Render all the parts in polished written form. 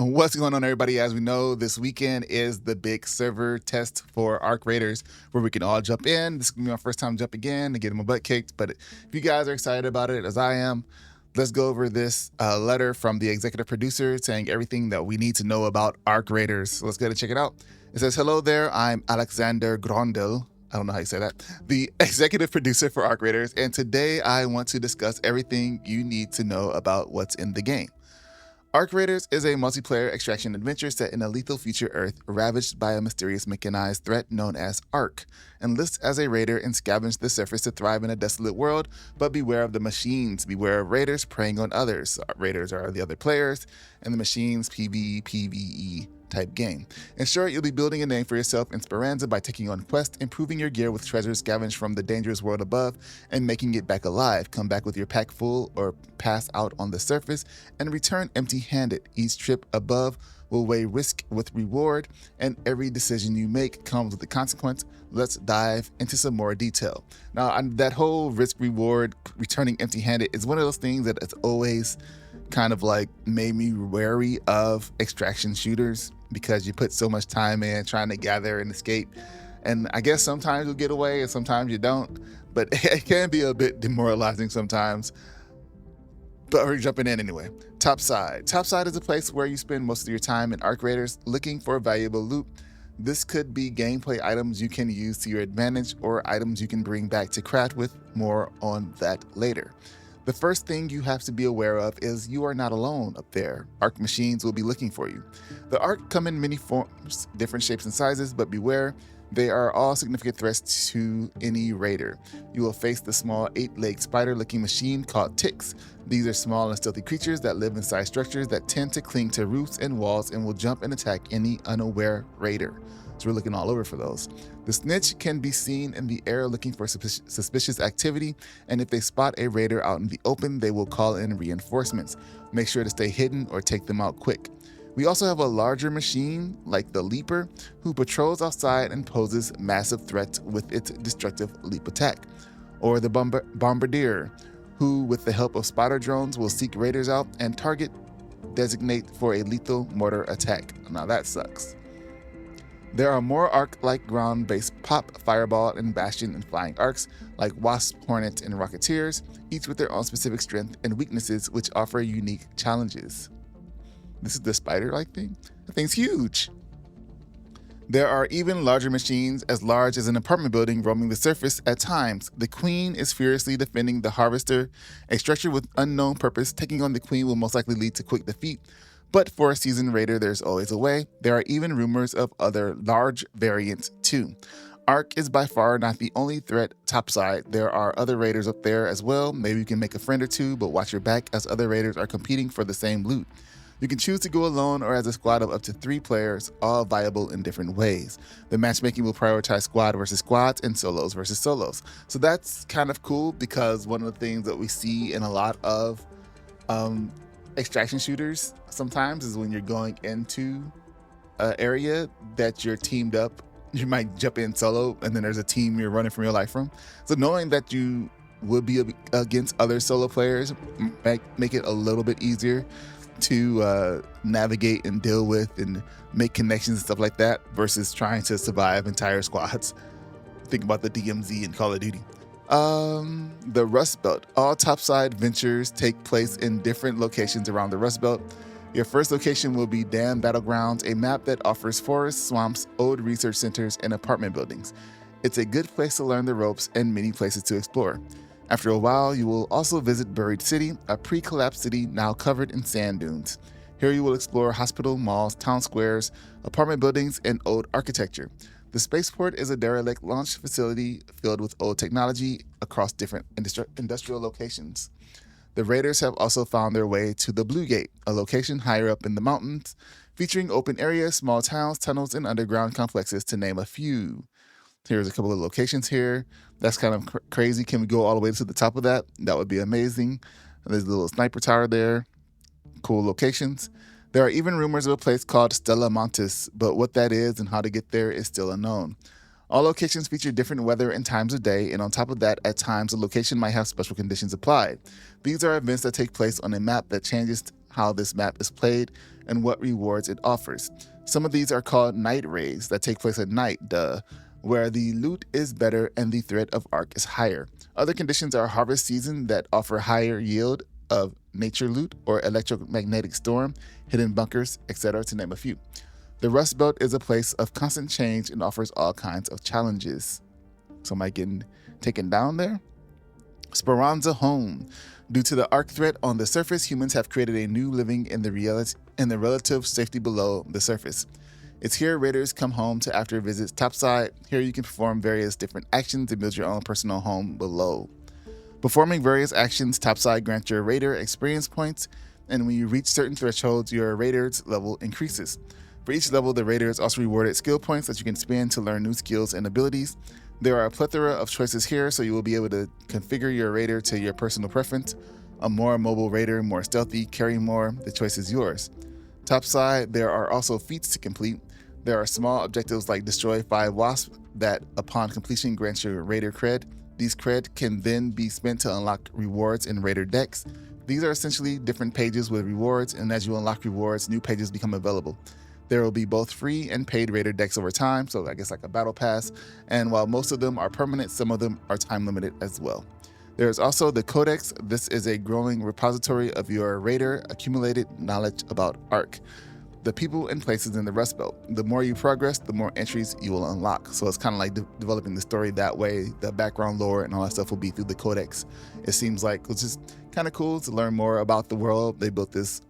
What's going on, everybody? As we know, this weekend is the big server test for Arc Raiders, where we can all jump in. This is going to be my first time jumping in and getting my butt kicked. But if you guys are excited about it, as I am, let's go over this letter from the executive producer saying everything that we need to know about Arc Raiders. So let's go ahead and check it out. It says, "Hello there, I'm Aleksander Grøndal." I don't know how you say that. The executive producer for Arc Raiders, and today I want to discuss everything you need to know about what's in the game. Arc Raiders is a multiplayer extraction adventure set in a lethal future Earth ravaged by a mysterious mechanized threat known as Arc. Enlist as a raider and scavenge the surface to thrive in a desolate world, but beware of the machines. Beware of raiders preying on others. Raiders are the other players, and the machines PvE, PvE type game. In short, you'll be building a name for yourself in Speranza by taking on quests, improving your gear with treasures scavenged from the dangerous world above, and making it back alive. Come back with your pack full or pass out on the surface and return empty-handed. Each trip above will weigh risk with reward, and every decision you make comes with a consequence. Let's dive into some more detail. Now, that whole risk-reward, returning empty-handed is one of those things that it's always kind of like made me wary of extraction shooters, because you put so much time in trying to gather and escape. And I guess sometimes you'll get away and sometimes you don't, but it can be a bit demoralizing sometimes. But we're jumping in anyway. Topside. Topside is a place where you spend most of your time in Arc Raiders looking for valuable loot. This could be gameplay items you can use to your advantage or items you can bring back to craft with. More on that later. The first thing you have to be aware of is you are not alone up there. Arc machines will be looking for you. The Arc come in many forms, different shapes and sizes, but beware, they are all significant threats to any raider. You will face the small 8-legged spider-looking machine called ticks. These are small and stealthy creatures that live inside structures that tend to cling to roofs and walls and will jump and attack any unaware raider. So we're looking all over for those. The snitch can be seen in the air looking for suspicious activity, and if they spot a raider out in the open, they will call in reinforcements. Make sure to stay hidden or take them out quick. We also have a larger machine, like the Leaper, who patrols outside and poses massive threats with its destructive leap attack. Or the Bombardier, who with the help of spider drones will seek raiders out and designate for a lethal mortar attack. Now that sucks. There are more Arc-like ground-based Pop, Fireball, and Bastion and Flying Arcs, like Wasp, Hornet, and Rocketeers, each with their own specific strength and weaknesses which offer unique challenges. This is the spider-like thing? That thing's huge! There are even larger machines as large as an apartment building roaming the surface at times. The Queen is furiously defending the Harvester, a structure with unknown purpose. Taking on the Queen will most likely lead to quick defeat. But for a seasoned raider, there's always a way. There are even rumors of other large variants too. Arc is by far not the only threat topside. There are other raiders up there as well. Maybe you can make a friend or two, but watch your back as other raiders are competing for the same loot. You can choose to go alone or as a squad of up to 3 players, all viable in different ways. The matchmaking will prioritize squad versus squads and solos versus solos. So that's kind of cool, because one of the things that we see in a lot of extraction shooters sometimes is when you're going into an area that you're teamed up, you might jump in solo and then there's a team you're running from your life from. So knowing that you will be against other solo players make it a little bit easier to navigate and deal with and make connections and stuff like that, versus trying to survive entire squads. Think about the DMZ and Call of Duty. The Rust Belt. All topside ventures take place in different locations around the Rust Belt. Your first location will be Dam Battlegrounds, a map that offers forests, swamps, old research centers, and apartment buildings. It's a good place to learn the ropes and many places to explore. After a while, you will also visit Buried City, a pre-collapsed city now covered in sand dunes. Here you will explore hospital, malls, town squares, apartment buildings, and old architecture. The spaceport is a derelict launch facility filled with old technology across different industrial locations. The raiders have also found their way to the Blue Gate, a location higher up in the mountains, featuring open areas, small towns, tunnels, and underground complexes, to name a few. Here's a couple of locations here. That's kind of crazy. Can we go all the way to the top of that? That would be amazing. There's a little sniper tower there. Cool locations. There are even rumors of a place called Stella Montis, but what that is and how to get there is still unknown. All locations feature different weather and times of day, and on top of that, at times, a location might have special conditions applied. These are events that take place on a map that changes how this map is played, and what rewards it offers. Some of these are called night raids that take place at night, where the loot is better and the threat of arc is higher. Other conditions are harvest season that offer higher yield of nature loot, or electromagnetic storm, hidden bunkers, etc., to name a few. The Rust Belt is a place of constant change and offers all kinds of challenges. So am I getting taken down there? Speranza Home. Due to the arc threat on the surface, humans have created a new living in the relative safety below the surface. It's here raiders come home to after visits topside. Here you can perform various different actions and build your own personal home below. Performing various actions topside grants your raider experience points, and when you reach certain thresholds, your raider's level increases. For each level, the raider is also rewarded skill points that you can spend to learn new skills and abilities. There are a plethora of choices here, so you will be able to configure your raider to your personal preference. A more mobile raider, more stealthy, carry more, the choice is yours. Topside, there are also feats to complete. There are small objectives like destroy 5 wasps that upon completion grants your raider cred. These cred can then be spent to unlock rewards in raider decks. These are essentially different pages with rewards, and as you unlock rewards, new pages become available. There will be both free and paid raider decks over time, so I guess like a battle pass, and while most of them are permanent, some of them are time limited as well. There is also the Codex. This is a growing repository of your raider accumulated knowledge about Arc, the people and places in the Rust Belt. The more you progress, the more entries you will unlock. So it's kind of like developing the story that way. The background lore and all that stuff will be through the Codex. It seems like it's just kind of cool to learn more about the world. They built this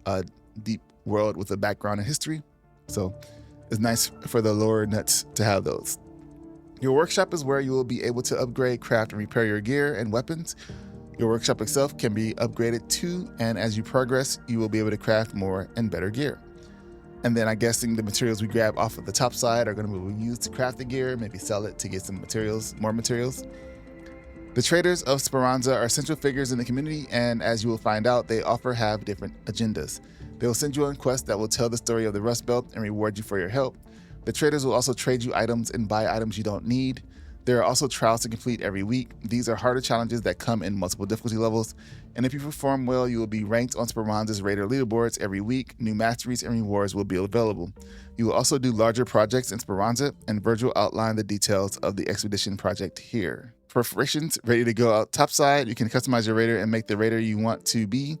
deep world with a background in history. So it's nice for the lore nuts to have those. Your workshop is where you will be able to upgrade, craft, and repair your gear and weapons. Your workshop itself can be upgraded too, and as you progress, you will be able to craft more and better gear. And then I'm guessing the materials we grab off of the top side are going to be used to craft the gear, maybe sell it to get some materials, more materials. The traders of Speranza are central figures in the community, and as you will find out, they often have different agendas. They will send you on quests that will tell the story of the Rust Belt and reward you for your help. The traders will also trade you items and buy items you don't need. There are also trials to complete every week. These are harder challenges that come in multiple difficulty levels, and if you perform well, you will be ranked on Speranza's raider leaderboards every week. New masteries and rewards will be available. You will also do larger projects in Speranza, and Virgil outlined the details of the expedition project here. Perforations ready to go out topside. You can customize your raider and make the raider you want to be.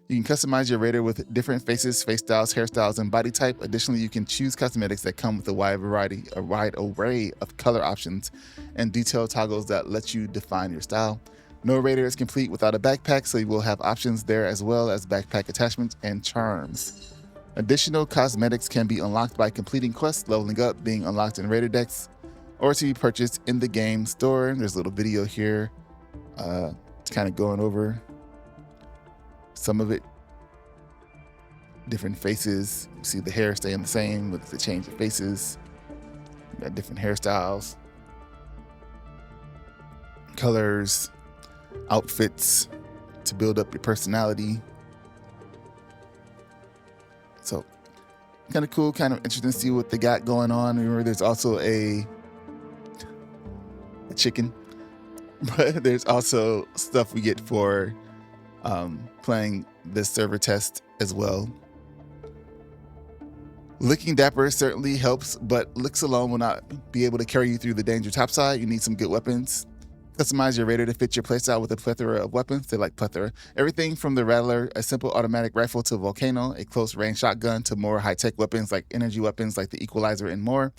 You can customize your raider with different faces, face styles, hairstyles, and body type. Additionally, you can choose cosmetics that come with a wide array of color options and detailed toggles that let you define your style. No raider is complete without a backpack, so you will have options there as well as backpack attachments and charms. Additional cosmetics can be unlocked by completing quests, leveling up, being unlocked in raider decks, or to be purchased in the game store. There's a little video here. It's kind of going over some of it. Different faces. You see the hair staying the same with the change of faces. You got different hairstyles, colors, outfits to build up your personality. So kind of cool, kind of interesting to see what they got going on. Remember, there's also a chicken, but there's also stuff we get for playing this server test as well. Looking dapper certainly helps, but looks alone will not be able to carry you through the danger topside. You need some good weapons. Customize your raider to fit your playstyle with a plethora of weapons. They like plethora. Everything from the Rattler, a simple automatic rifle, to Volcano, a close range shotgun, to more high-tech weapons like energy weapons like the Equalizer and more.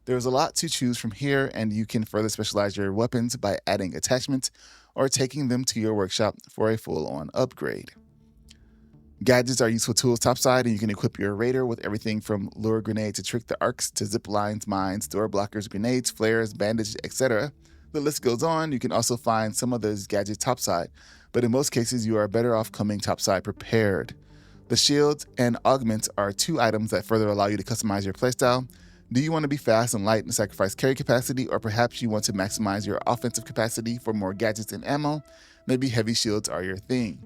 There's a lot to choose from here, and you can further specialize your weapons by adding attachments or taking them to your workshop for a full-on upgrade. Gadgets are useful tools topside, and you can equip your raider with everything from lure grenade to trick the arcs to zip lines, mines, door blockers, grenades, flares, bandages, etc. The list goes on. You can also find some of those gadgets topside, but in most cases you are better off coming topside prepared. The shields and augments are 2 items that further allow you to customize your playstyle. Do you want to be fast and light and sacrifice carry capacity, or perhaps you want to maximize your offensive capacity for more gadgets and ammo? Maybe heavy shields are your thing.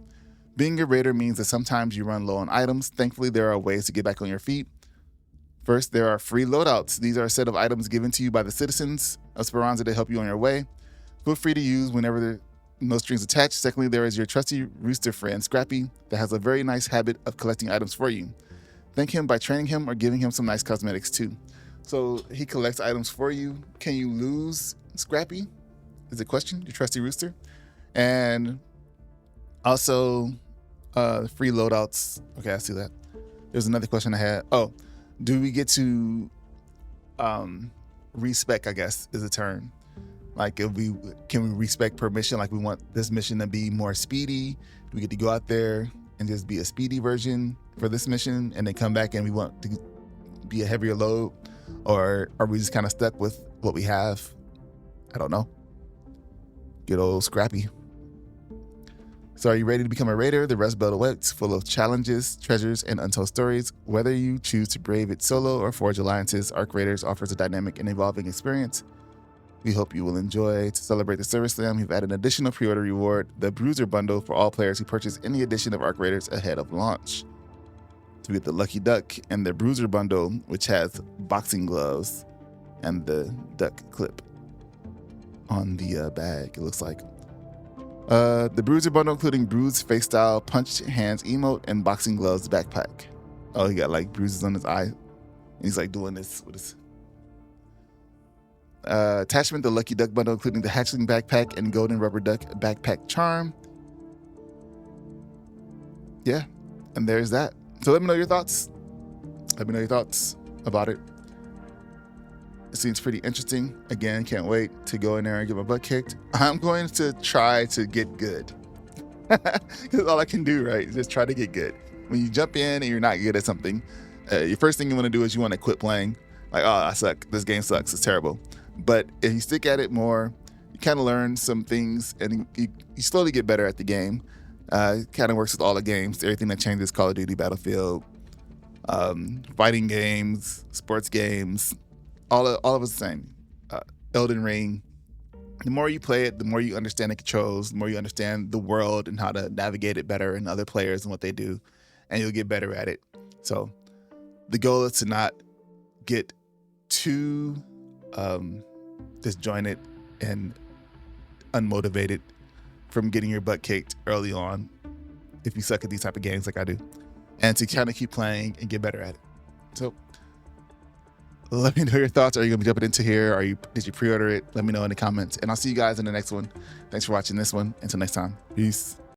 Being a raider means that sometimes you run low on items. Thankfully, there are ways to get back on your feet. First, there are free loadouts. These are a set of items given to you by the citizens of Speranza to help you on your way. Feel free to use whenever no strings attached. Secondly, there is your trusty rooster friend, Scrappy, that has a very nice habit of collecting items for you. Thank him by training him or giving him some nice cosmetics too. So he collects items for you. Can you lose Scrappy? Is the question, your trusty rooster. And also free loadouts. Okay, I see that. There's another question I had. Oh, do we get to respec, I guess is the term. Like can we respec per mission? Like we want this mission to be more speedy. Do we get to go out there and just be a speedy version for this mission and then come back and we want to be a heavier load? Or are we just kind of stuck with what we have? I don't know. Good old Scrappy. So are you ready to become a raider? The Rust Belt awaits, full of challenges, treasures, and untold stories. Whether you choose to brave it solo or forge alliances, Arc Raiders offers a dynamic and evolving experience. We hope you will enjoy. To celebrate the Service Slam, we've added an additional pre-order reward, the Bruiser Bundle, for all players who purchase any edition of Arc Raiders ahead of launch. So we get the Lucky Duck and the Bruiser Bundle, which has boxing gloves and the duck clip on the bag, it looks like. The Bruiser Bundle, including Bruise Face Style, Punched Hands emote, and Boxing Gloves backpack. Oh, he got like bruises on his eye. And he's like doing this with his attachment, the Lucky Duck Bundle, including the Hatchling backpack and Golden Rubber Duck backpack charm. Yeah, and there's that. So let me know your thoughts. Let me know your thoughts about it. It seems pretty interesting. Again, can't wait to go in there and get my butt kicked. I'm going to try to get good. Because all I can do, right, is just try to get good. When you jump in and you're not good at something, your first thing you want to do is you want to quit playing. Like, oh, I suck. This game sucks. It's terrible. But if you stick at it more, you kind of learn some things and you slowly get better at the game. It kind of works with all the games. Everything that changes, Call of Duty, Battlefield, fighting games, sports games, all of it's the same. Elden Ring. The more you play it, the more you understand the controls, the more you understand the world and how to navigate it better and other players and what they do, and you'll get better at it. So the goal is to not get too disjointed and unmotivated from getting your butt kicked early on if you suck at these type of games like I do, and to kind of keep playing and get better at it. So let me know your thoughts. Are you gonna be jumping into here? Did you pre-order it? Let me know in the comments, and I'll see you guys in the next one. Thanks for watching this one. Until next time, peace.